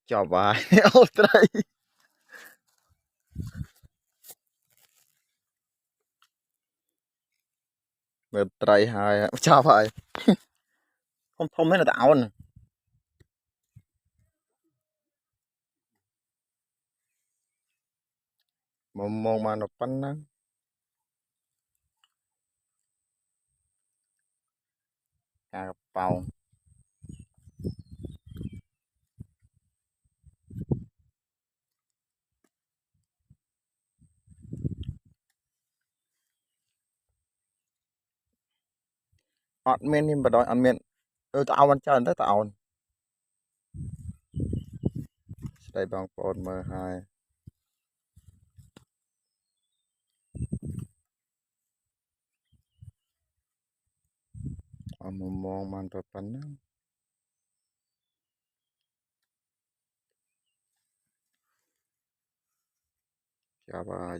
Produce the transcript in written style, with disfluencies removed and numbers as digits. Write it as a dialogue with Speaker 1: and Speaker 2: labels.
Speaker 1: Chào bài ô trai mẹ trai hai chào bài không thông mấy là tạo nè mà nó bắn nó cà bào ọt men nhưng mà đòi ăn men tao ăn chơi tới tao đây bằng con m hai mong man tôi bắn chào bài